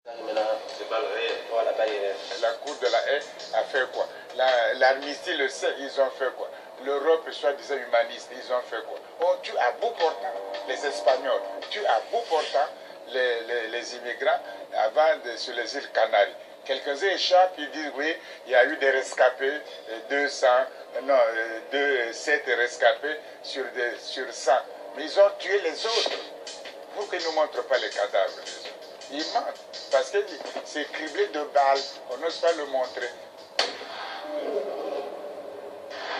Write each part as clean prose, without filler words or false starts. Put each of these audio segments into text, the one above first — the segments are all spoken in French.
C'est pas le haie. Voilà, la cour de la haie a fait quoi? L'armistice, le sait, ils ont fait quoi? L'Europe, soi-disant humaniste, ils ont fait quoi? On tue à bout portant les Espagnols, tue à bout portant les immigrants sur les îles Canaries. Quelques-uns échappent, ils disent oui, il y a eu des rescapés, 7 rescapés sur 100. Mais ils ont tué les autres. Pourquoi ils ne montrent pas les cadavres des autres? Ils mentent, parce que c'est criblé de balles, on n'ose pas le montrer.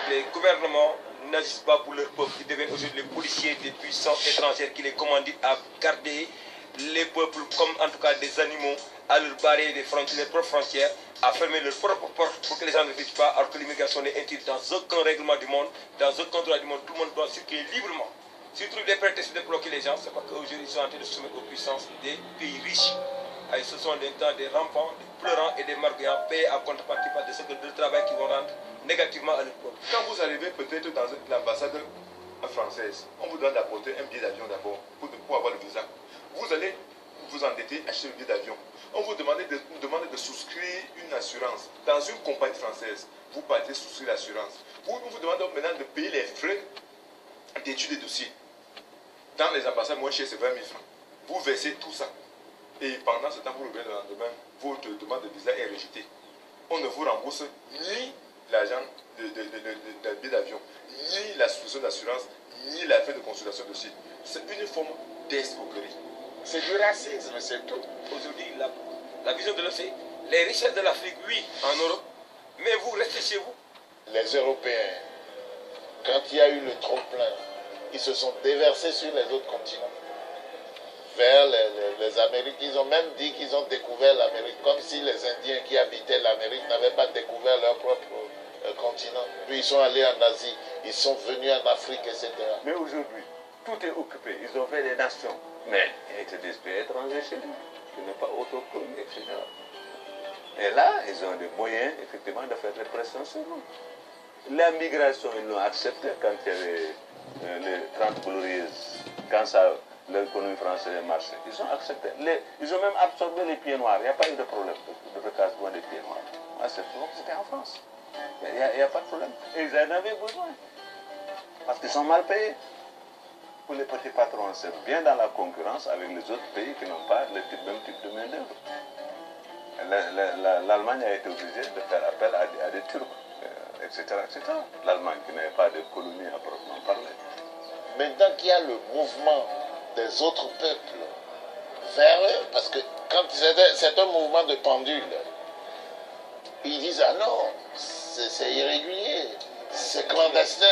Les gouvernements n'agissent pas pour leur peuple, ils deviennent aujourd'hui les policiers des puissances étrangères qui les commandent à garder les peuples comme en tout cas des animaux, à leur barrer leurs propres frontières, à fermer leurs propres portes pour que les gens ne vivent pas, alors que l'immigration n'est interdite dans aucun règlement du monde, dans aucun droit du monde, tout le monde doit circuler librement. S'ils trouvent des prétextes de bloquer les gens, c'est parce qu'aujourd'hui ils sont en train de se soumettre aux puissances des pays riches. Et ce sont des rampants, des pleurants et des marguillants payés en contrepartie par des secteurs de travail qui vont rendre négativement à leur peuple. Quand vous arrivez peut-être dans l'ambassade française, on vous demande d'apporter un billet d'avion d'abord pour avoir le visa. Vous allez vous endetter, acheter le billet d'avion. On vous demande de souscrire une assurance. Dans une compagnie française, vous partez souscrire l'assurance. On vous demande maintenant de payer les frais d'études des dossiers. Dans les ambassades moins chères, c'est 20 000 francs. Vous versez tout ça. Et pendant ce temps, vous revenez le lendemain, votre demande de visa est rejetée. On ne vous rembourse ni l'argent de billet d'avion, ni la souscription d'assurance, ni la frais de consultation de dossier. C'est une forme d'escroquerie. C'est du racisme, c'est tout. Aujourd'hui, la vision de l'Océan, les richesses de l'Afrique, oui, en Europe, mais vous restez chez vous. Les Européens, quand il y a eu le trop-plein, ils se sont déversés sur les autres continents. Vers les Amériques, ils ont même dit qu'ils ont découvert l'Amérique, comme si les Indiens qui habitaient l'Amérique n'avaient pas découvert leur propre continent. Puis ils sont allés en Asie, ils sont venus en Afrique, etc. Mais aujourd'hui, tout est occupé. Ils ont fait des nations. Mais il y a des pays étrangers chez nous, qui n'est pas autochtone, etc. Et là, ils ont des moyens, effectivement, de faire des pressions sur nous. La migration, ils l'ont accepté quand il y avait les 30 glorieuses, quand l'économie française marchait. Ils ont accepté. Ils ont même absorbé les pieds noirs. Il n'y a pas eu de problème de recasement des pieds noirs. À cette époque, c'était en France. Il n'y a pas de problème. Et ils en avaient besoin. Parce qu'ils sont mal payés. Pour les petits patrons, c'est bien dans la concurrence avec les autres pays qui n'ont pas le même type de main-d'œuvre. L'Allemagne a été obligée de faire appel à des Turcs, etc. L'Allemagne qui n'avait pas de colonie à proprement parler. Maintenant qu'il y a le mouvement des autres peuples vers eux, parce que quand c'est un mouvement de pendule, ils disent ah non, c'est irrégulier, c'est clandestin,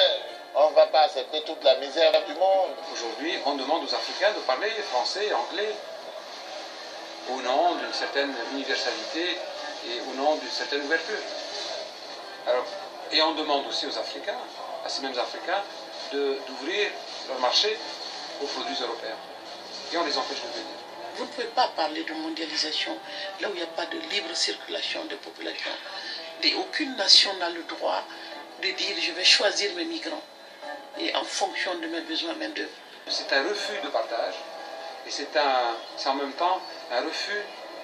on ne va pas accepter toute la misère du monde. Aujourd'hui, on demande aux Africains de parler français et anglais au nom d'une certaine universalité et au nom d'une certaine ouverture. Alors, et on demande aussi aux Africains, à ces mêmes Africains, d'ouvrir leur marché aux produits européens. Et on les empêche de venir. Vous ne pouvez pas parler de mondialisation là où il n'y a pas de libre circulation des populations. Aucune nation n'a le droit de dire je vais choisir mes migrants et en fonction de mes besoins main-d'œuvre. C'est un refus de partage et c'est en même temps un refus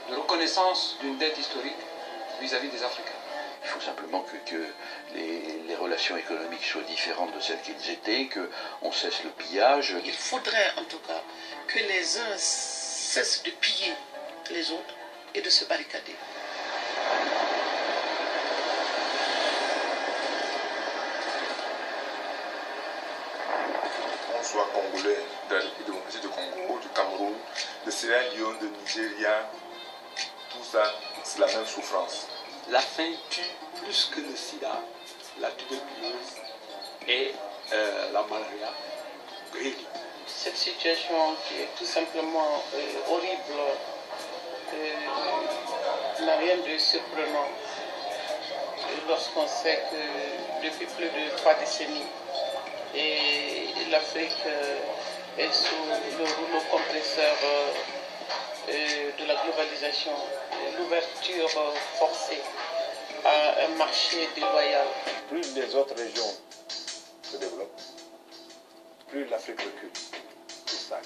de reconnaissance d'une dette historique vis-à-vis des Africains. Il faut simplement que les relations économiques soient différentes de celles qu'ils étaient, qu'on cesse le pillage. Il faudrait en tout cas que les uns cessent de piller les autres et de se barricader. Qu'on soit congolais, de la République démocratique du Congo, du Cameroun, de Sierra Leone, de Nigeria, tout ça, c'est la même souffrance. La faim tue plus que le sida, la tuberculose et la malaria brille. Cette situation qui est tout simplement horrible n'a rien de surprenant lorsqu'on sait que depuis plus de 3 décennies, l'Afrique est sous le rouleau compresseur de la globalisation, l'ouverture forcée à un marché déloyal. Plus les autres régions se développent, plus l'Afrique recule. C'est ça.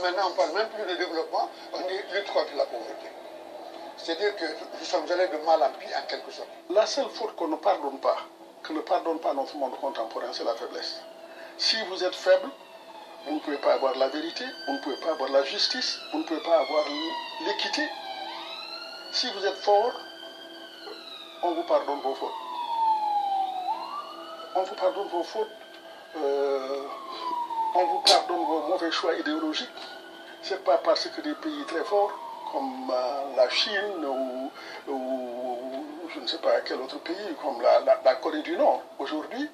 Maintenant, on ne parle même plus de développement, on dit lutte contre la pauvreté. C'est-à-dire que nous sommes allés de mal en pis en quelque sorte. La seule faute qu'on ne pardonne pas, que ne pardonne pas notre monde contemporain, c'est la faiblesse. Si vous êtes faible, vous ne pouvez pas avoir la vérité, vous ne pouvez pas avoir la justice, vous ne pouvez pas avoir l'équité. Si vous êtes fort, on vous pardonne vos fautes. On vous pardonne vos fautes, on vous pardonne vos mauvais choix idéologiques. Ce n'est pas parce que des pays très forts, comme la Chine ou je ne sais pas quel autre pays, comme la Corée du Nord, aujourd'hui,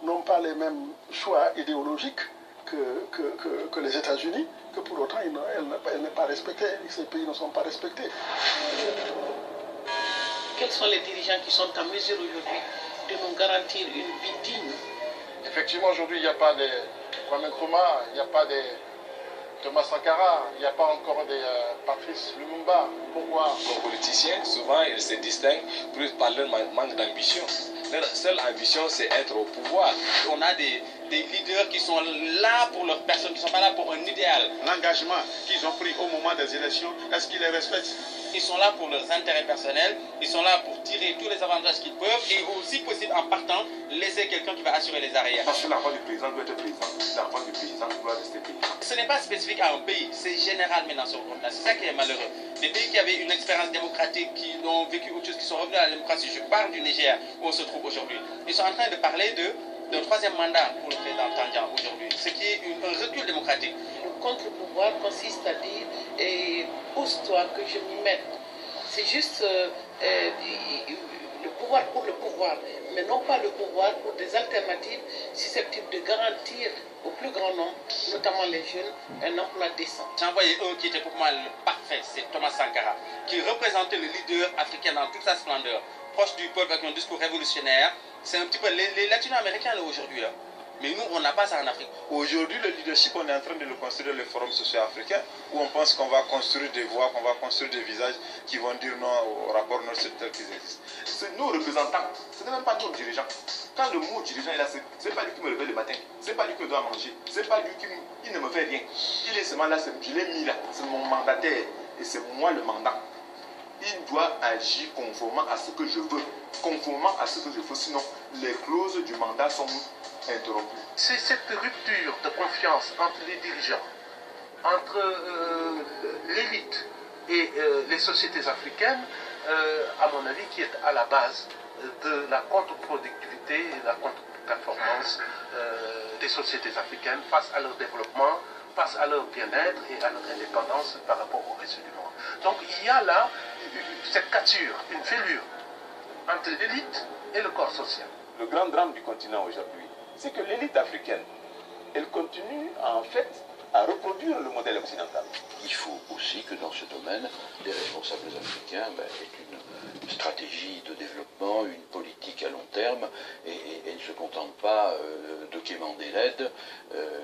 n'ont pas les mêmes choix idéologiques que les États-Unis, que pour autant elle n'est pas respectée, ces pays ne sont pas respectés. Quels sont les dirigeants qui sont en mesure aujourd'hui de nous garantir une vie digne? Effectivement, aujourd'hui, il n'y a pas de Kwame Nkrumah, il n'y a pas de Thomas Sankara, il n'y a pas encore de Patrice Lumumba. Pourquoi? Les politiciens, souvent, ils se distinguent par leur manque d'ambition. Leur seule ambition, c'est être au pouvoir. On a des leaders qui sont là pour leur personne, qui ne sont pas là pour un idéal. L'engagement qu'ils ont pris au moment des élections, est-ce qu'ils les respectent? Ils sont là pour leurs intérêts personnels, ils sont là pour tirer tous les avantages qu'ils peuvent et aussi possible en partant, laisser quelqu'un qui va assurer les arrières. Parce que l'enfant du président doit être président, l'enfant du paysan doit rester paysan. Ce n'est pas spécifique à un pays, c'est général maintenant sur le continent. C'est ça qui est malheureux. Des pays qui avaient une expérience démocratique, qui ont vécu autre chose, qui sont revenus à la démocratie, je parle du Niger où on se trouve aujourd'hui. Ils sont en train de parler d'un troisième mandat pour le président Tandian aujourd'hui, ce qui est un recul démocratique. Le contre-pouvoir consiste à dire pousse-toi que je m'y mette. C'est juste le pouvoir pour le pouvoir, mais non pas le pouvoir pour des alternatives susceptibles de garantir au plus grand nombre, notamment les jeunes, un emploi décent. J'ai envoyé un qui était pour moi le parfait, c'est Thomas Sankara, qui représentait le leader africain dans toute sa splendeur, proche du peuple avec un discours révolutionnaire. C'est un petit peu les latino-américains aujourd'hui. Là. Mais nous, on n'a pas ça en Afrique. Aujourd'hui, le leadership, on est en train de le construire le Forum socio-africain, où on pense qu'on va construire des voix, qu'on va construire des visages qui vont dire non au rapport nord-sud tel qu'ils existent. C'est nos représentants, ce n'est même pas nos dirigeants. Quand le mot dirigeant est là, ce n'est pas lui qui me réveille le matin, ce n'est pas lui qui doit manger, ce n'est pas lui qui ne me fait rien. Il est seulement là, je l'ai mis là, c'est mon mandataire et c'est moi le mandat. Il doit agir conformément à ce que je veux, conformément à ce que je veux, sinon les clauses du mandat sont interrompues. C'est cette rupture de confiance entre les dirigeants, entre l'élite et les sociétés africaines, à mon avis, qui est à la base de la contre-productivité et la contre-performance des sociétés africaines face à leur développement, face à leur bien-être et à leur indépendance par rapport au reste du monde. Donc il y a là cette cassure, une fêlure entre l'élite et le corps social. Le grand drame du continent aujourd'hui, c'est que l'élite africaine, elle continue en fait à reproduire le modèle occidental. Il faut aussi que dans ce domaine, les responsables africains aient une stratégie de développement, une politique à long terme, et ne se contentent pas de quémander l'aide,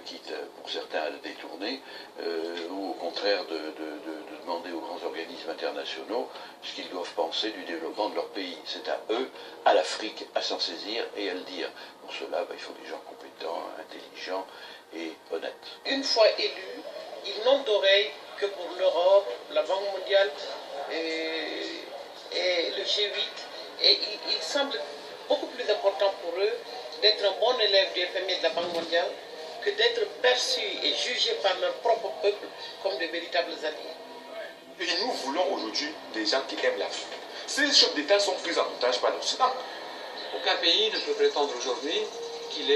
quitte pour certains à le détourner, ou au contraire de demander aux grands organismes internationaux ce qu'ils doivent penser du développement de leur pays. C'est à eux, à l'Afrique, à s'en saisir et à le dire. Pour cela, il faut des gens compétents, intelligents et honnêtes. Une fois élus, ils n'ont d'oreille que pour l'Europe, la Banque mondiale et le G8. Et il semble beaucoup plus important pour eux d'être un bon élève du FMI et de la Banque mondiale que d'être perçus et jugés par leur propre peuple comme de véritables alliés. Et nous voulons aujourd'hui des gens qui aiment l'Afrique. Ces chefs d'État sont pris en otage par l'Occident. Aucun pays ne peut prétendre aujourd'hui qu'il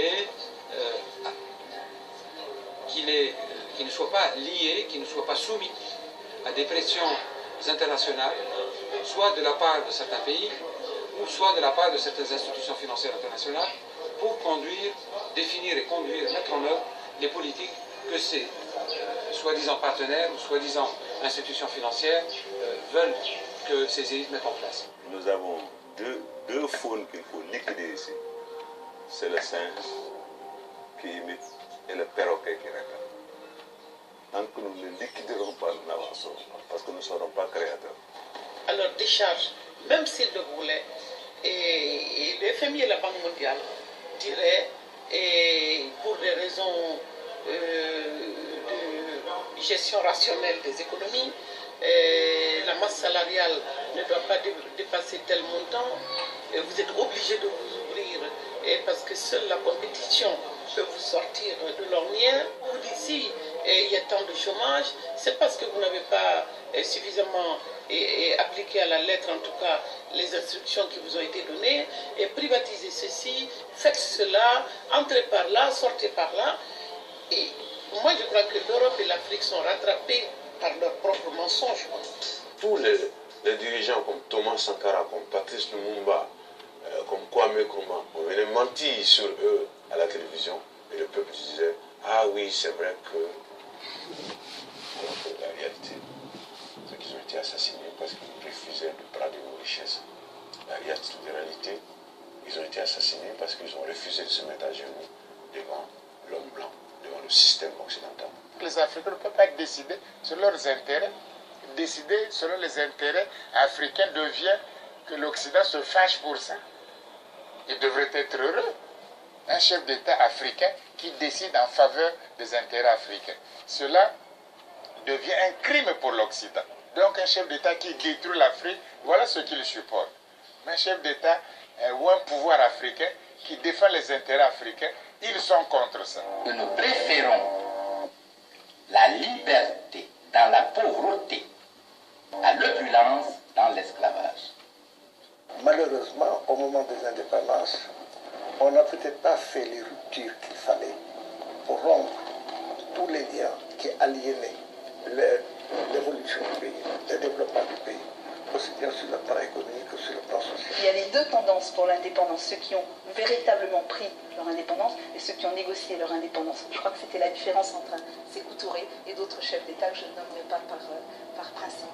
ne soit pas lié, qu'il ne soit pas soumis à des pressions internationales, soit de la part de certains pays, ou soit de la part de certaines institutions financières internationales, pour définir et conduire, mettre en œuvre les politiques que ces soi-disant partenaires ou soi-disant institutions financières veulent que ces élites mettent en place. Nous avons deux faunes qu'il faut liquider ici. C'est le singe qui imite et le perroquet qui répète. Tant que nous ne les liquiderons pas, nous n'avancerons pas, parce que nous ne serons pas créateurs. À leur décharge, même s'ils le voulaient, et le FMI et la Banque mondiale diraient, et pour des raisons de gestion rationnelle des économies, la masse salariale ne doit pas dépasser tel montant, et vous êtes obligé de vous ouvrir, et parce que seule la compétition peut vous sortir de l'ornière. Ou d'ici, il y a tant de chômage, c'est parce que vous n'avez pas suffisamment appliqué à la lettre, en tout cas, les instructions qui vous ont été données, et privatisez ceci, faites cela, entrez par là, sortez par là. Et moi, je crois que l'Europe et l'Afrique sont rattrapées par leurs propres mensonges. Tous les dirigeants comme Thomas Sankara, comme Patrice Lumumba, comme Kwame Nkrumah, on venait mentir sur eux à la télévision et le peuple disait « Ah oui, c'est vrai que... » Alors que la réalité, c'est qu'ils ont été assassinés parce qu'ils refusaient de prendre nos richesses. La réalité, ils ont été assassinés parce qu'ils ont refusé de se mettre à genoux devant l'homme blanc, devant le système occidental. Les Africains ne peuvent pas décider sur leurs intérêts. Décider selon les intérêts africains devient que l'Occident se fâche pour ça. Il devrait être heureux. Un chef d'État africain qui décide en faveur des intérêts africains. Cela devient un crime pour l'Occident. Donc un chef d'État qui détruit l'Afrique, voilà ce qu'il supporte. Mais un chef d'État ou un pouvoir africain qui défend les intérêts africains, ils sont contre ça. Nous préférons la liberté dans la pauvreté à l'opulence dans l'esclavage. Malheureusement, au moment des indépendances, on n'a peut-être pas fait les ruptures qu'il fallait pour rompre tous les liens qui aliénaient l'évolution du pays, le développement du pays, aussi bien sur le plan économique que sur le plan social. Il y a les deux tendances pour l'indépendance, ceux qui ont véritablement pris leur indépendance et ceux qui ont négocié leur indépendance. Je crois que c'était la différence entre Sékou Touré et d'autres chefs d'État que je ne nommerai pas par principe.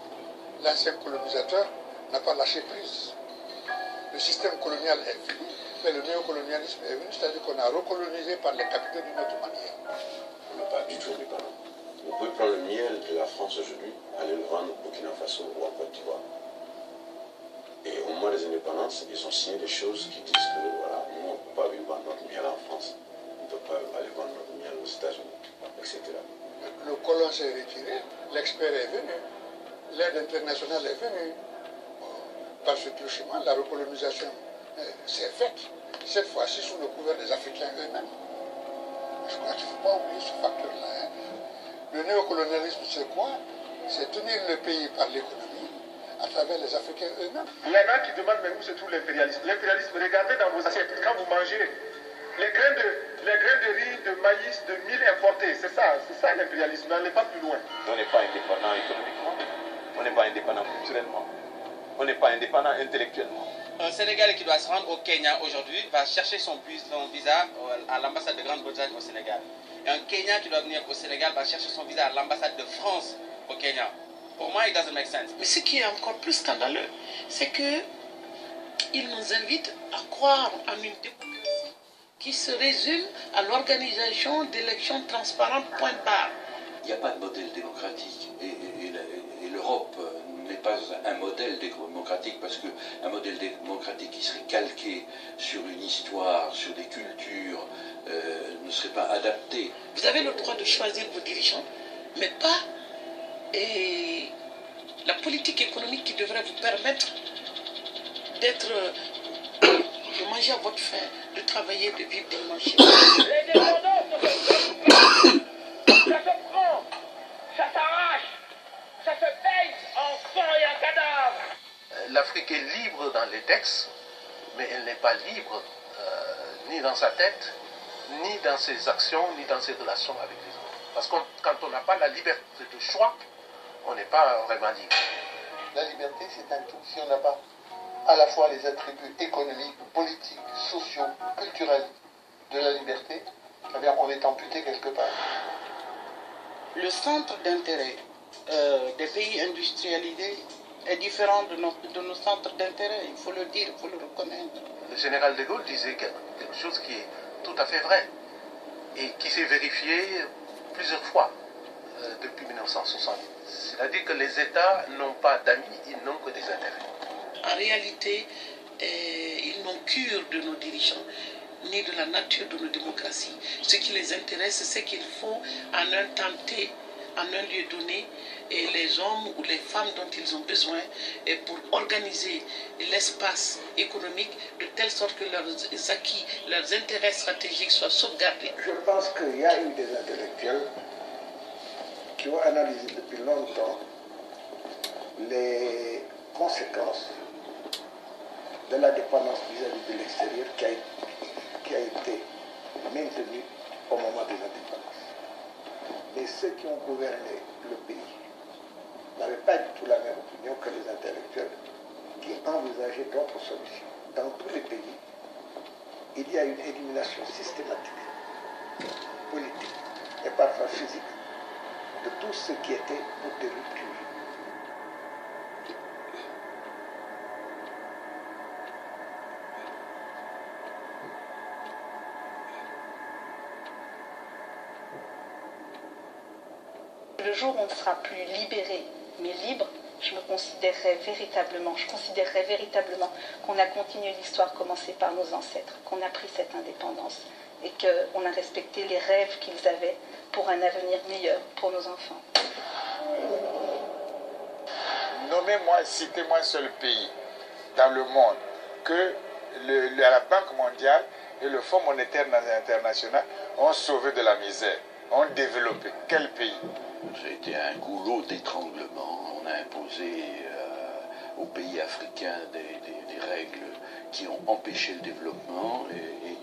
L'ancien colonisateur n'a pas lâché prise. Le système colonial est fini, mais le néocolonialisme est venu, c'est-à-dire qu'on a recolonisé par les capitaux d'une autre manière. On n'est pas du tout indépendant. Vous pouvez prendre le miel de la France aujourd'hui, aller le vendre au Burkina Faso ou en Côte d'Ivoire. Et au moment des indépendances, ils ont signé des choses qui disent que voilà, nous, on ne peut pas vendre notre miel en France, on ne peut pas aller vendre notre miel aux États-Unis, etc. Le colon s'est retiré, l'expert est venu, l'aide internationale est venue. Par ce truchement, la recolonisation s'est faite, cette fois-ci sous le couvert des Africains eux-mêmes. Je crois qu'il ne faut pas oublier ce facteur-là. Hein. Le néocolonialisme, c'est quoi? C'est tenir le pays par l'économie à travers les Africains eux-mêmes. Il y en a qui demandent, mais où se trouve l'impérialisme? L'impérialisme, regardez dans vos assiettes, quand vous mangez, les grains de riz, de maïs, de mil importés, c'est ça l'impérialisme, on n'est pas plus loin. On n'est pas indépendant économiquement, on n'est pas indépendant culturellement, on n'est pas indépendant intellectuellement. Un Sénégalais qui doit se rendre au Kenya aujourd'hui va chercher son visa à l'ambassade de Grande-Bretagne au Sénégal. Et un Kenyan qui doit venir au Sénégal va chercher son visa à l'ambassade de France au Kenya. Pour moi, it doesn't make sense. Mais ce qui est encore plus scandaleux, c'est qu'ils nous invitent à croire en une démocratie qui se résume à l'organisation d'élections transparentes, point barre. Il n'y a pas de modèle démocratique. Et l'Europe n'est pas un modèle démocratique parce qu'un modèle démocratique qui serait calqué sur une histoire, sur des cultures, ne serait pas adapté. Vous avez le droit de choisir vos dirigeants, mais pas la politique économique qui devrait vous permettre de manger à votre faim, de travailler, de vivre dignement. Ça se prend, ça s'arrache, ça se paye en sang et en cadavre. L'Afrique est libre dans les textes, mais elle n'est pas libre ni dans sa tête, ni dans ses actions, ni dans ses relations avec les autres. Parce que quand on n'a pas la liberté de choix, on n'est pas vraiment libre. La liberté, c'est un tout. Si on n'a pas à la fois les attributs économiques, politiques, sociaux, culturels de la liberté, eh bien, on est amputé quelque part. Le centre d'intérêt des pays industrialisés est différent de nos centres d'intérêt, il faut le dire, il faut le reconnaître. Le général de Gaulle disait quelque chose qui est tout à fait vrai et qui s'est vérifié plusieurs fois depuis 1960. C'est-à-dire que les États n'ont pas d'amis, ils n'ont que des intérêts. En réalité, ils n'ont cure de nos dirigeants, ni de la nature de nos démocraties. Ce qui les intéresse, c'est qu'il faut en un temps T, en un lieu donné et les hommes ou les femmes dont ils ont besoin et pour organiser l'espace économique de telle sorte que leurs acquis, leurs intérêts stratégiques soient sauvegardés. Je pense qu'il y a eu des intellectuels qui ont analysé depuis longtemps les conséquences de la dépendance vis-à-vis de l'extérieur qui a été maintenue au moment des indépendances. Mais ceux qui ont gouverné le pays n'avaient pas du tout la même opinion que les intellectuels qui envisageaient d'autres solutions. Dans tous les pays, il y a une élimination systématique, politique et parfois physique, de tout ce qui était pour des ruptures. Le jour où on ne sera plus libéré, mais libre, je considérerais véritablement qu'on a continué l'histoire commencée par nos ancêtres, qu'on a pris cette indépendance et qu'on a respecté les rêves qu'ils avaient pour un avenir meilleur pour nos enfants. Nommez-moi, citez-moi un seul pays dans le monde que la Banque mondiale et le Fonds monétaire international ont sauvé de la misère, ont développé. Quel pays? C'était un goulot d'étranglement. On a imposé aux pays africains des règles qui ont empêché le développement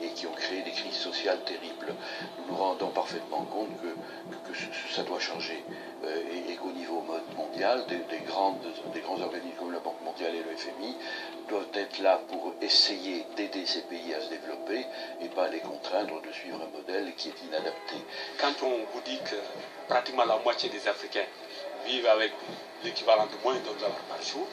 et qui ont créé des crises sociales terribles. Nous nous rendons parfaitement compte que ça doit changer et qu'au niveau mondial, des grands organismes comme la Banque mondiale et le FMI doivent être là pour essayer d'aider ces pays à se développer et pas les contraindre de suivre un modèle qui est inadapté. Quand on vous dit que pratiquement la moitié des Africains vivent avec l'équivalent de moins d'un $1 par jour,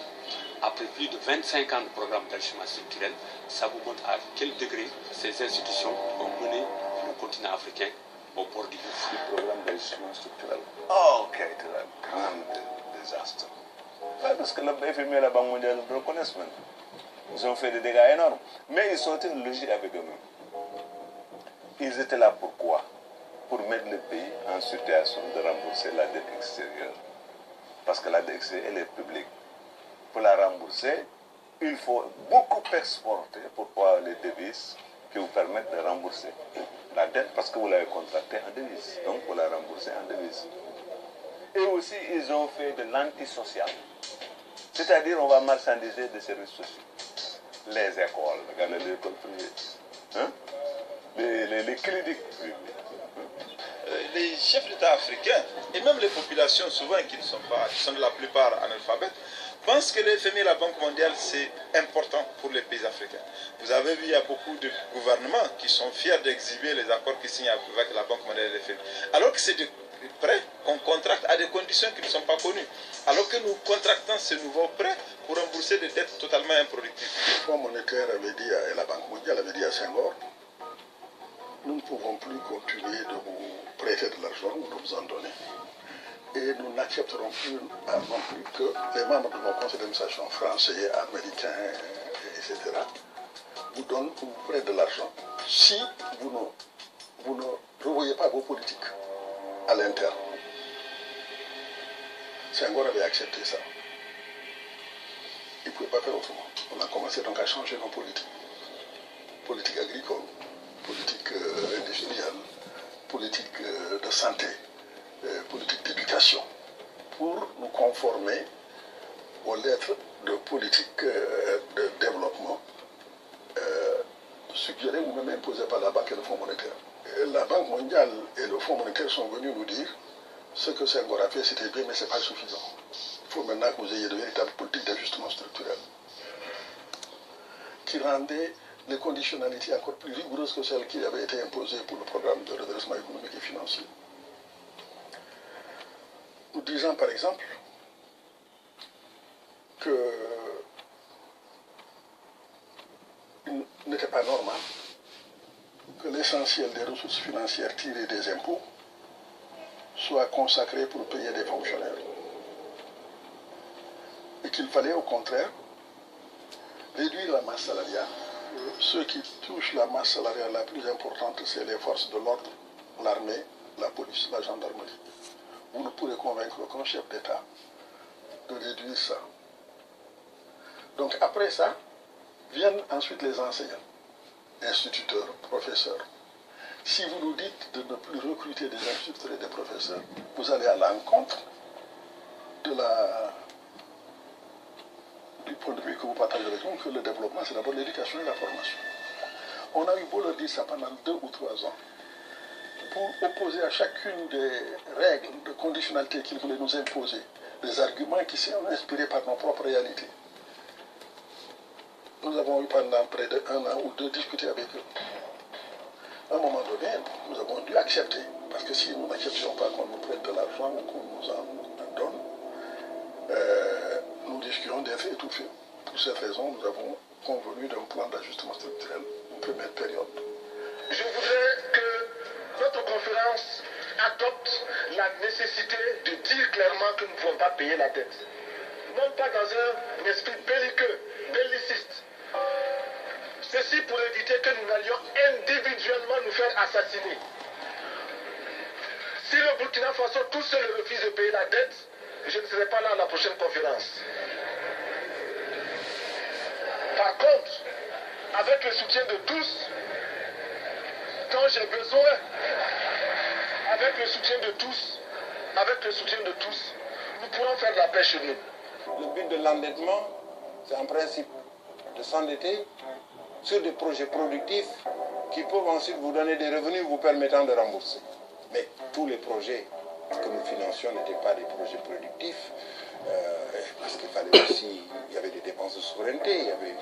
après plus de 25 ans de programme d'enrichissement structurel, ça vous montre à quel degré ces institutions ont mené le continent africain au bord du gouffre. Le programme d'enrichissement structurel. Oh, ok, c'est un grand désastre. Ouais, parce que le FMI et la Banque mondiale le reconnaissent maintenant. Ils ont fait des dégâts énormes. Mais ils sont en logique avec eux-mêmes. Ils étaient là pourquoi? Pour mettre le pays en situation de rembourser la dette extérieure. Parce que la dette extérieure, elle est publique. Pour la rembourser, il faut beaucoup exporter pour avoir les devises qui vous permettent de rembourser la dette parce que vous l'avez contractée en devise. Donc, vous la remboursez en devise. Et aussi, ils ont fait de l'antisocial. C'est-à-dire, on va marchandiser des services sociaux. Les écoles, regardez les écoles privées. Hein? Les cliniques privées. Les chefs d'État africains et même les populations souvent qui sont de la plupart analphabètes pensent que le FMI et la Banque mondiale c'est important pour les pays africains. Vous avez vu, il y a beaucoup de gouvernements qui sont fiers d'exhiber les accords qu'ils signent avec la Banque mondiale et le FMI. Alors que c'est des prêts qu'on contracte à des conditions qui ne sont pas connues. Alors que nous contractons ces nouveaux prêts pour rembourser des dettes totalement improductives. Le Fonds monétaire avait dit, et la Banque mondiale avait dit à Senghor, nous ne pouvons plus continuer de vous prêter de l'argent ou de vous en donner. Et nous n'accepterons plus non plus que les membres de nos conseils d'administration français, américains, etc., vous prêtent de l'argent si vous ne revoyez pas vos politiques à l'interne. Senghor avait accepté ça. Il ne pouvait pas faire autrement. On a commencé donc à changer nos politiques. Politique agricole, politique industrielle, politique de santé, politique d'éducation, pour nous conformer aux lettres de politique de développement suggérées ou même imposées par la Banque et le Fonds monétaire. Et la Banque mondiale et le Fonds monétaire sont venus nous dire ce que Senghor a fait, c'était bien, mais ce n'est pas suffisant. Il faut maintenant que vous ayez de véritables politiques d'ajustement structurel qui rendaient les conditionnalités encore plus rigoureuses que celles qui avaient été imposées pour le programme de redressement économique et financier. Nous disons par exemple que il n'était pas normal que l'essentiel des ressources financières tirées des impôts soit consacré pour payer des fonctionnaires. Et qu'il fallait au contraire réduire la masse salariale. Ceux qui touchent la masse salariale la plus importante, c'est les forces de l'ordre, l'armée, la police, la gendarmerie. vous ne pourrez convaincre aucun chef d'État de réduire ça. Donc après ça, viennent ensuite les enseignants, instituteurs, professeurs. Si vous nous dites de ne plus recruter des instituteurs et des professeurs, vous allez à l'encontre du point de vue que vous partagez avec nous, que le développement, c'est d'abord l'éducation et la formation. On a eu beau leur dire ça pendant 2 ou 3 ans, pour opposer à chacune des règles de conditionnalité qu'ils voulaient nous imposer, des arguments qui sont inspirés par nos propres réalités. Nous avons eu pendant près de 1 an ou 2 discuté avec eux. À un moment donné, nous avons dû accepter, parce que si nous n'acceptions pas qu'on nous prête de l'argent ou qu'on nous en donne, nous risquions d'être étouffés. Pour cette raison, nous avons convenu d'un plan d'ajustement structurel, une première période. Je voudrais que notre conférence adopte la nécessité de dire clairement que nous ne pouvons pas payer la dette. Non pas dans un esprit belliqueux, belliciste. Ceci pour éviter que nous n'allions individuellement nous faire assassiner. Si le Burkina Faso tout seul refuse de payer la dette, je ne serai pas là à la prochaine conférence. Par contre, avec le soutien de tous, quand j'ai besoin, avec le soutien de tous, nous pourrons faire de la paix chez nous. Le but de l'endettement, c'est en principe de s'endetter sur des projets productifs qui peuvent ensuite vous donner des revenus vous permettant de rembourser. Mais tous les projets que nous financions n'étaient pas des projets productifs, parce qu'il fallait aussi, il y avait des dépenses de souveraineté, il y avait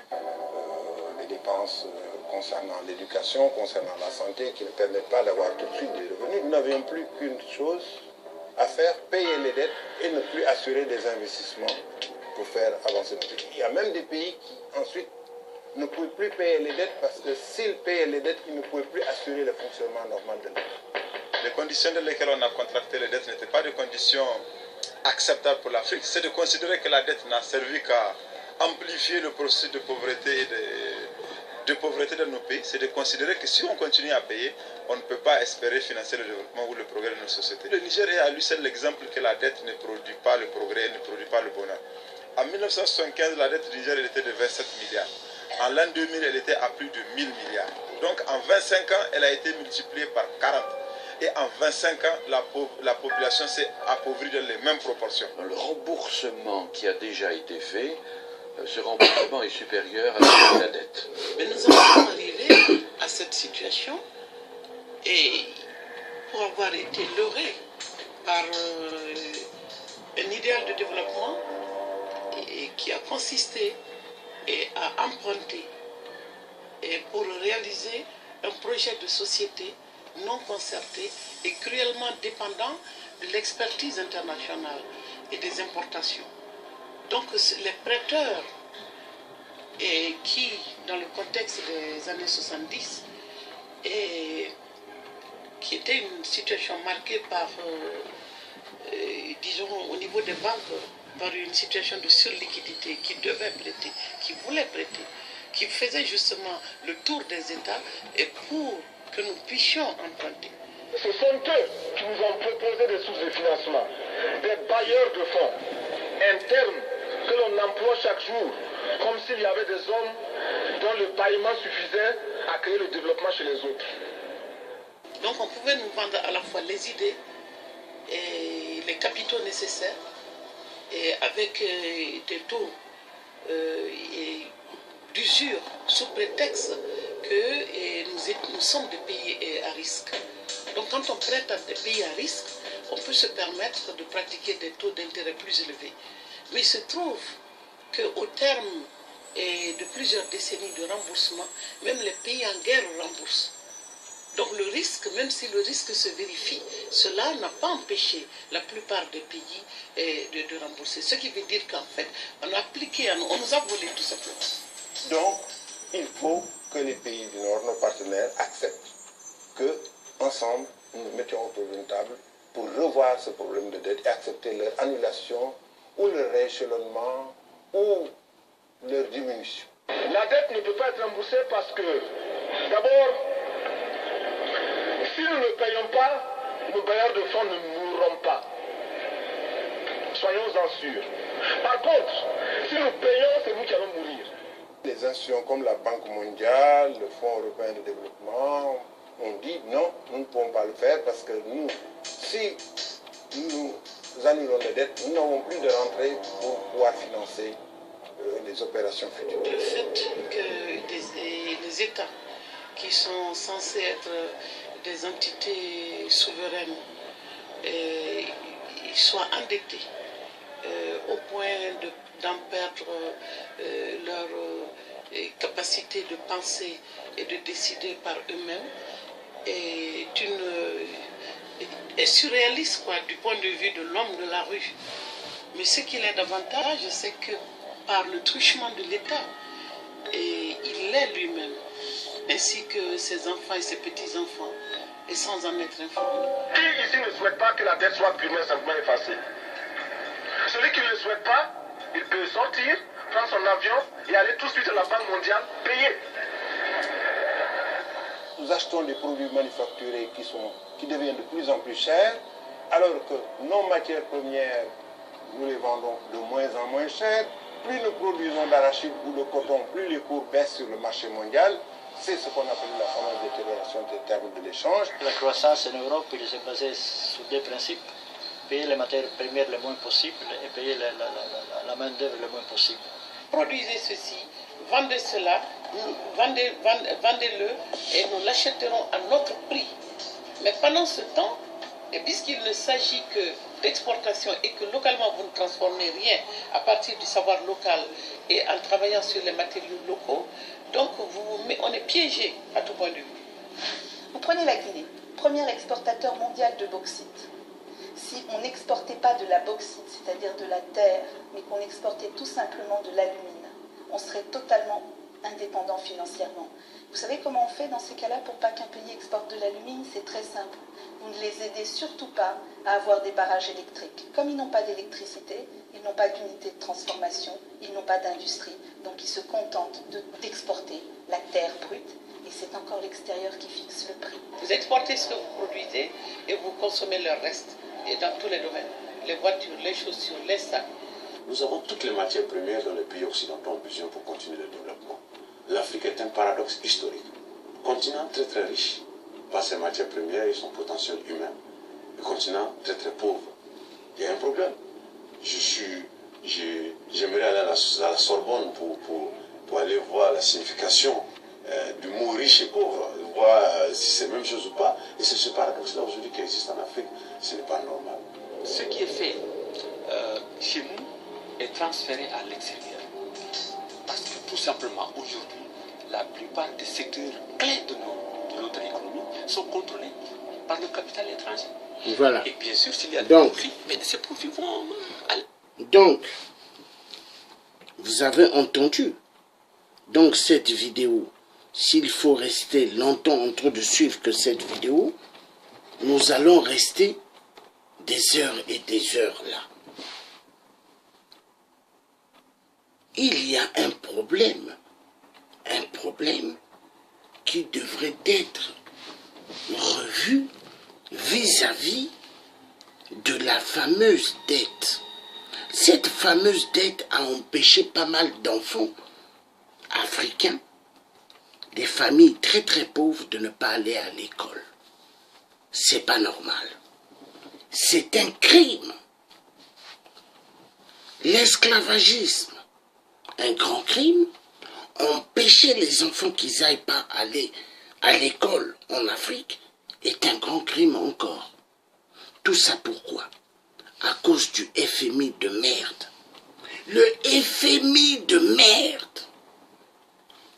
des dépenses concernant l'éducation, concernant la santé, qui ne permettent pas d'avoir tout de suite des revenus. Nous n'avions plus qu'une chose à faire, payer les dettes et ne plus assurer des investissements pour faire avancer notre pays. Il y a même des pays qui ensuite ne pouvaient plus payer les dettes parce que s'ils payaient les dettes, ils ne pouvaient plus assurer le fonctionnement normal de l'État. Les conditions dans lesquelles on a contracté les dettes n'étaient pas des conditions acceptables pour l'Afrique. C'est de considérer que la dette n'a servi qu'à amplifier le processus de pauvreté de nos pays. C'est de considérer que si on continue à payer, on ne peut pas espérer financer le développement ou le progrès de nos sociétés. Le Niger est à lui seul l'exemple que la dette ne produit pas le progrès, ne produit pas le bonheur. En 1975, la dette du Niger était de 27 milliards. En l'an 2000, elle était à plus de 1000 milliards. Donc en 25 ans, elle a été multipliée par 40. Et en 25 ans, la population s'est appauvrie dans les mêmes proportions. Le remboursement qui a déjà été fait, ce remboursement est supérieur à la dette. Mais nous en sommes arrivés à cette situation et pour avoir été leurrés par un idéal de développement qui a consisté à emprunter et pour réaliser un projet de société non concerté et cruellement dépendant de l'expertise internationale et des importations. Donc les prêteurs qui, dans le contexte des années 70, qui était une situation marquée par, disons, au niveau des banques, par une situation de surliquidité, qui devaient prêter, qui voulaient prêter, qui faisaient justement le tour des États et pour que nous puissions emprunter. Ce sont eux qui nous ont proposé des sources de financement, des bailleurs de fonds internes que l'on emploie chaque jour, comme s'il y avait des hommes dont le bâillement suffisait à créer le développement chez les autres. Donc on pouvait nous vendre à la fois les idées et les capitaux nécessaires, et avec des taux d'usure sous prétexte que nous sommes des pays à risque. Donc quand on prête à des pays à risque, on peut se permettre de pratiquer des taux d'intérêt plus élevés. Mais il se trouve qu'au terme de plusieurs décennies de remboursement, même les pays en guerre remboursent. Donc le risque, même si le risque se vérifie, cela n'a pas empêché la plupart des pays de rembourser. Ce qui veut dire qu'en fait, on a appliqué, on nous a volé tout simplement. Donc, il faut que les pays du Nord, nos partenaires, acceptent que, ensemble, nous nous mettions autour d'une table pour revoir ce problème de dette et accepter leur annulation ou leur rééchelonnement ou leur diminution. La dette ne peut pas être remboursée parce que, d'abord, si nous ne payons pas, nos bailleurs de fonds ne mourront pas. soyons-en sûrs. Par contre, si nous payons, c'est nous qui allons mourir. Les institutions comme la Banque mondiale, le Fonds européen de développement, ont dit non, nous ne pouvons pas le faire parce que nous, si nous annulons les dettes, nous n'avons plus de rentrée pour pouvoir financer les opérations futures. Le fait que les États qui sont censés être des entités souveraines soient endettés au point d'en perdre leur capacité de penser et de décider par eux-mêmes est surréaliste du point de vue de l'homme de la rue. Mais ce qu'il est davantage, c'est que par le truchement de l'État, il l'est lui-même, ainsi que ses enfants et ses petits-enfants, et sans en être informé. Qui ici ne souhaite pas que la dette soit purement simplement effacée? Celui qui ne le souhaite pas, il peut sortir, prendre son avion et aller tout de suite à la Banque mondiale, payer. Nous achetons des produits manufacturés qui deviennent de plus en plus chers, alors que nos matières premières, nous les vendons de moins en moins chères. Plus nous produisons d'arachide ou de coton, plus les cours baissent sur le marché mondial. C'est ce qu'on appelle la fameuse détérioration des termes de l'échange. La croissance en Europe, il s'est basée sur deux principes. Payer les matières premières le moins possible et payer la main-d'œuvre le moins possible. Produisez ceci, vendez cela, vendez-le et nous l'achèterons à notre prix. Mais pendant ce temps, et puisqu'il ne s'agit que d'exportation et que localement vous ne transformez rien à partir du savoir local et en travaillant sur les matériaux locaux, donc on est piégé à tout point de vue. Vous prenez la Guinée, premier exportateur mondial de bauxite. Si on n'exportait pas de la bauxite, c'est-à-dire de la terre, mais qu'on exportait tout simplement de l'alumine, on serait totalement indépendant financièrement. Vous savez comment on fait dans ces cas-là pour pas qu'un pays exporte de l'alumine? C'est très simple. Vous ne les aidez surtout pas à avoir des barrages électriques. Comme ils n'ont pas d'électricité, ils n'ont pas d'unité de transformation, ils n'ont pas d'industrie, donc ils se contentent d'exporter la terre brute, et c'est encore l'extérieur qui fixe le prix. Vous exportez ce que vous produisez et vous consommez le reste, et dans tous les domaines, les voitures, les chaussures, les sacs. Nous avons toutes les matières premières dont les pays occidentaux ont besoin pour continuer le développement. L'Afrique est un paradoxe historique. Continent très très riche par ses matières premières et son potentiel humain. Le continent très très pauvre. Il y a un problème. J'aimerais aller à la Sorbonne pour aller voir la signification du mot riche et pauvre, voir si c'est la même chose ou pas. Et c'est ce paradoxe-là aujourd'hui qui existe en Afrique. Ce n'est pas normal. Ce qui est fait chez nous est transféré à l'extérieur. Parce que tout simplement, aujourd'hui, la plupart des secteurs clés de notre économie sont contrôlés par le capital étranger. Voilà. Et bien sûr, s'il y a des profits, mais ces profits vont aller. Donc, vous avez entendu. Donc, cette vidéo, s'il faut rester longtemps en train de suivre que cette vidéo, nous allons rester des heures et des heures là. Il y a un problème qui devrait être revu vis-à-vis de la fameuse dette. Cette fameuse dette a empêché pas mal d'enfants africains, des familles très très pauvres, de ne pas aller à l'école. C'est pas normal. C'est un crime. L'esclavagisme, un grand crime. Empêcher les enfants qu'ils n'aillent pas aller à l'école en Afrique est un grand crime encore. Tout ça pourquoi? À cause du FMI de merde. Le FMI de merde.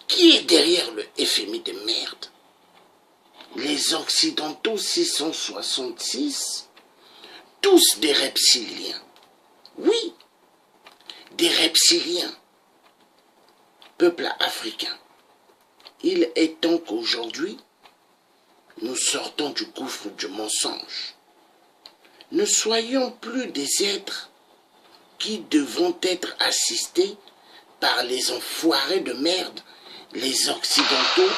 Qui est derrière le FMI de merde? Les Occidentaux 666, tous des reptiliens. Oui, des reptiliens. Peuple africain, il est temps qu'aujourd'hui, nous sortons du gouffre du mensonge. Ne soyons plus des êtres qui devront être assistés par les enfoirés de merde, les Occidentaux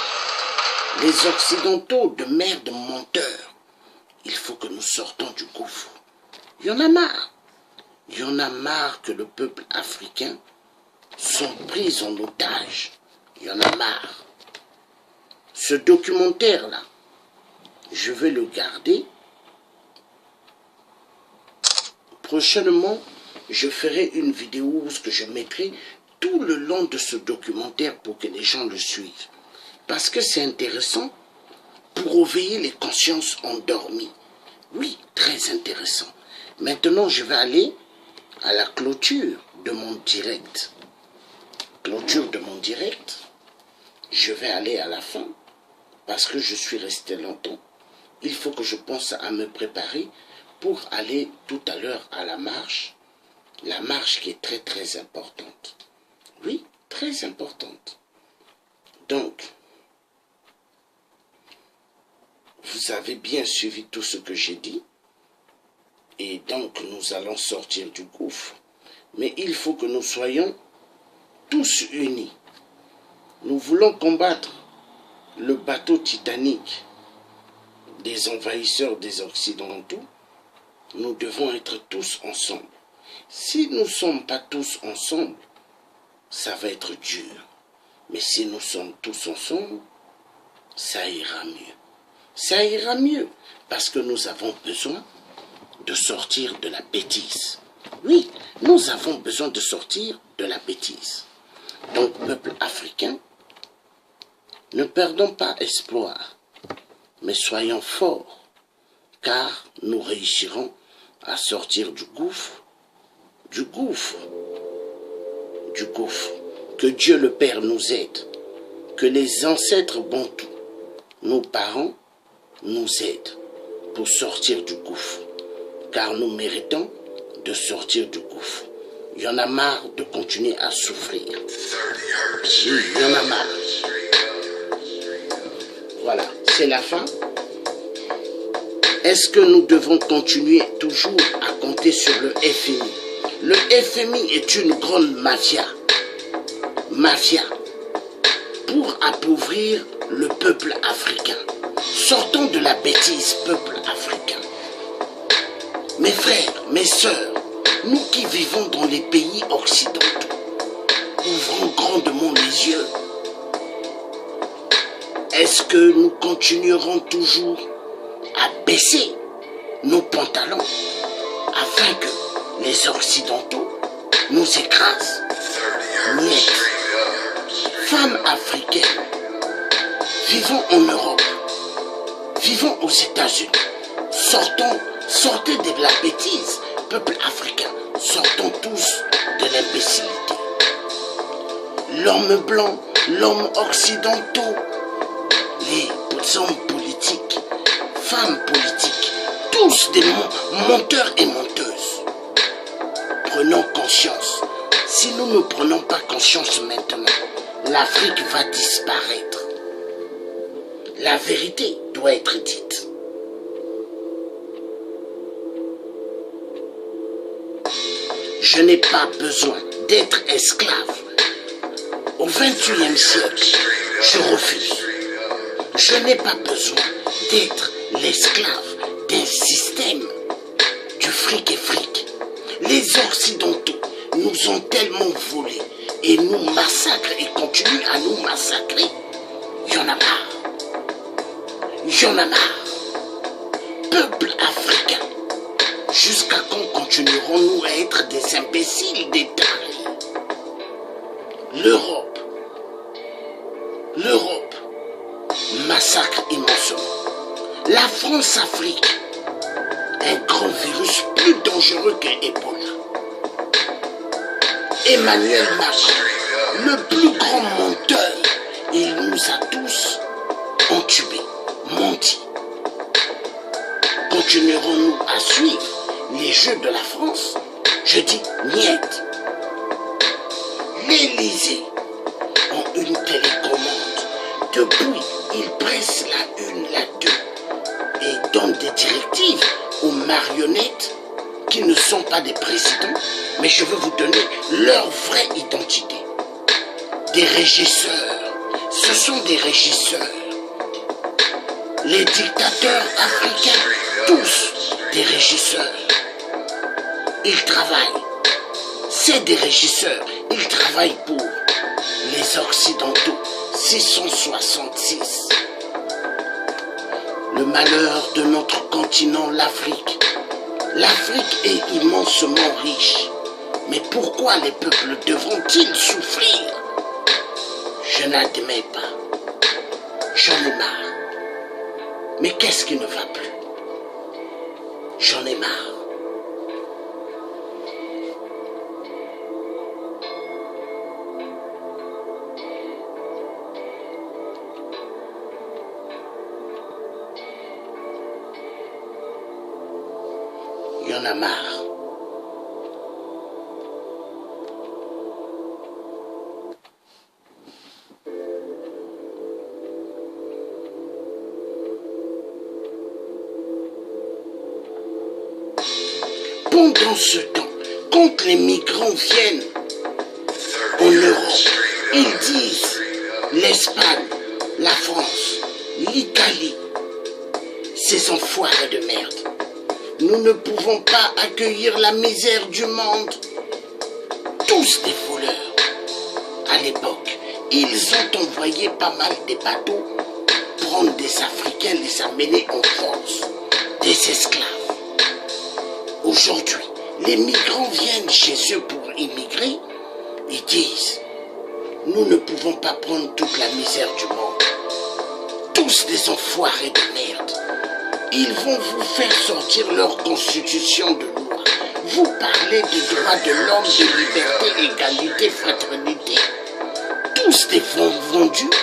de merde menteurs. Il faut que nous sortons du gouffre. Il y en a marre. Il y en a marre que le peuple africain soit pris en otage. Il y en a marre. Ce documentaire-là, je vais le garder. Prochainement, je ferai une vidéo où je mettrai tout le long de ce documentaire pour que les gens le suivent. Parce que c'est intéressant pour réveiller les consciences endormies. Oui, très intéressant. Maintenant, je vais aller à la clôture de mon direct. Clôture de mon direct. Je vais aller à la fin parce que je suis resté longtemps. Il faut que je pense à me préparer pour aller tout à l'heure à la marche qui est très très importante. Oui, très importante. Donc, vous avez bien suivi tout ce que j'ai dit. Et donc, nous allons sortir du gouffre. Mais il faut que nous soyons tous unis. Nous voulons combattre le bateau Titanic des envahisseurs des Occidentaux. Nous devons être tous ensemble. Si nous ne sommes pas tous ensemble, ça va être dur. Mais si nous sommes tous ensemble, ça ira mieux. Ça ira mieux parce que nous avons besoin de sortir de la bêtise. Oui, nous avons besoin de sortir de la bêtise. Donc, peuple africain, ne perdons pas espoir, mais soyons forts, car nous réussirons à sortir du gouffre. Que Dieu le Père nous aide, que les ancêtres bantous, nos parents, nous aident pour sortir du gouffre, car nous méritons de sortir du gouffre. Il y en a marre de continuer à souffrir. Oui, il y en a marre. Voilà, c'est la fin. Est-ce que nous devons continuer toujours à compter sur le FMI? Le FMI est une grande mafia. Pour appauvrir le peuple africain. Sortons de la bêtise, peuple africain. Mes frères, mes sœurs, nous qui vivons dans les pays occidentaux, ouvrons grandement les yeux. Est-ce que nous continuerons toujours à baisser nos pantalons afin que les Occidentaux nous écrasent? Niet. Femmes africaines, vivons en Europe, vivons aux États-Unis, sortez de la bêtise, peuple africain, sortons tous de l'imbécilité. L'homme blanc, l'homme occidental, les hommes politiques, femmes politiques, tous des menteurs et menteuses. Prenons conscience. Si nous ne prenons pas conscience maintenant, l'Afrique va disparaître. La vérité doit être dite. Je n'ai pas besoin d'être esclave. Au XXIe siècle, je refuse. Je n'ai pas besoin d'être l'esclave d'un système du fric et fric. Les Occidentaux nous ont tellement volé et nous massacrent et continuent à nous massacrer. Il y en a marre. Il y en a marre. Peuple africain, jusqu'à quand continuerons-nous à être des imbéciles, des tarés? L'Europe massacre immensement. La France-Afrique, un grand virus plus dangereux qu'un Ebola. Emmanuel Macron, le plus grand menteur, il nous a tous entubés, menti. Continuerons-nous à suivre les jeux de la France? Je dis niet. L'Élysée en une télécommande. Depuis, ils pressent la une, la deux et donnent des directives aux marionnettes qui ne sont pas des présidents, mais je veux vous donner leur vraie identité. Des régisseurs. Ce sont des régisseurs. Les dictateurs africains, tous des régisseurs. ils travaillent. C'est des régisseurs, ils travaillent pour les Occidentaux. 666. Le malheur de notre continent, l'Afrique. L'Afrique est immensement riche. Mais pourquoi les peuples devront-ils souffrir? Je n'admets pas. J'en ai marre. Mais qu'est-ce qui ne va plus? J'en ai marre. Il y en a marre. Pendant ce temps, quand les migrants viennent en Europe, ils disent l'Espagne, la France, l'Italie, ces enfoirés de merde. Nous ne pouvons pas accueillir la misère du monde. Tous des voleurs. À l'époque, ils ont envoyé pas mal des bateaux prendre des Africains, les amener en France, des esclaves. Aujourd'hui, les migrants viennent chez eux pour immigrer. Ils disent, nous ne pouvons pas prendre toute la misère du monde. Tous des enfoirés de merde. Ils vont vous faire sortir leur constitution de loi. Vous parlez de droits de l'homme, de liberté, égalité, fraternité. Tous des vendus,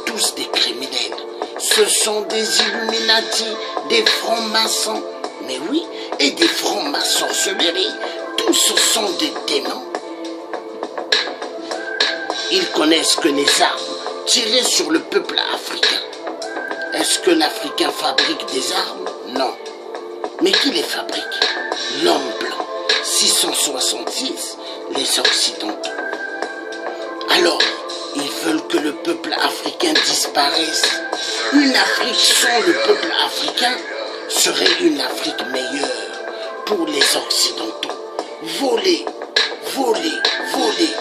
tous des criminels. Ce sont des Illuminati, des francs-maçons. Mais oui, et des francs-maçonneries. Tous sont des démons. Ils connaissent que les armes tirées sur le peuple africain. Est-ce que l'Africain fabrique des armes? Non. Mais qui les fabrique? L'homme blanc. 666, les Occidentaux. Alors, ils veulent que le peuple africain disparaisse. Une Afrique sans le peuple africain serait une Afrique meilleure pour les Occidentaux. Voler, voler, voler.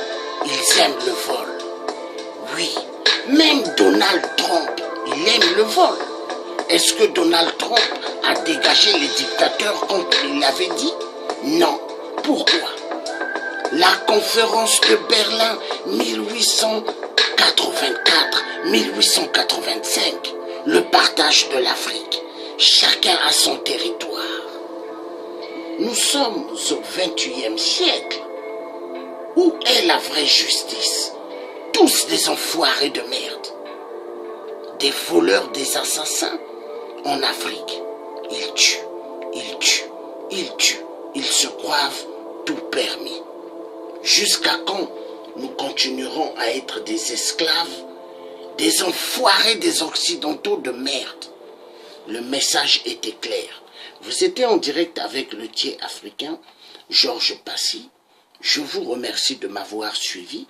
Ils aiment le vol. Oui, même Donald Trump, il aime le vol. Est-ce que Donald Trump a dégagé les dictateurs comme il l'avait dit? Non. Pourquoi? La conférence de Berlin 1884-1885, le partage de l'Afrique. Chacun a son territoire. Nous sommes au XXIe siècle. Où est la vraie justice? Tous des enfoirés de merde. Des voleurs, des assassins. En Afrique, ils tuent, ils tuent, ils tuent. Ils se croient tout permis. Jusqu'à quand nous continuerons à être des esclaves, des enfoirés des Occidentaux de merde? Le message était clair. Vous étiez en direct avec le tiers africain, Georges Passy. Je vous remercie de m'avoir suivi.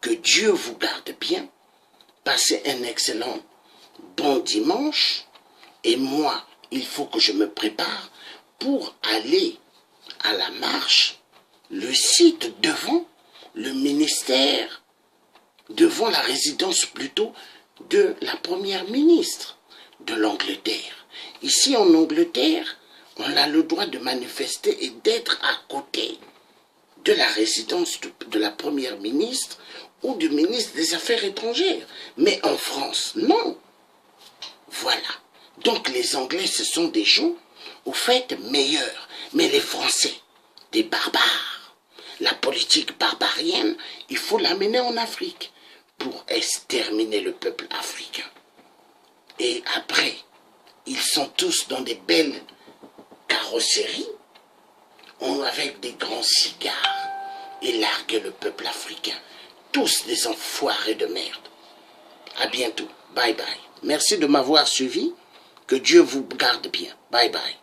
Que Dieu vous garde bien. Passez un excellent bon dimanche. Et moi, il faut que je me prépare pour aller à la marche, le site devant le ministère, devant la résidence plutôt de la première ministre de l'Angleterre. Ici en Angleterre, on a le droit de manifester et d'être à côté de la résidence de la première ministre ou du ministre des Affaires étrangères. Mais en France, non. Voilà. Donc les Anglais, ce sont des gens, au fait, meilleurs. Mais les Français, des barbares. La politique barbarienne, il faut l'amener en Afrique pour exterminer le peuple africain. Et après, ils sont tous dans des belles carrosseries, avec des grands cigares, et larguer le peuple africain. Tous des enfoirés de merde. À bientôt. Bye bye. Merci de m'avoir suivi. Que Dieu vous garde bien. Bye bye.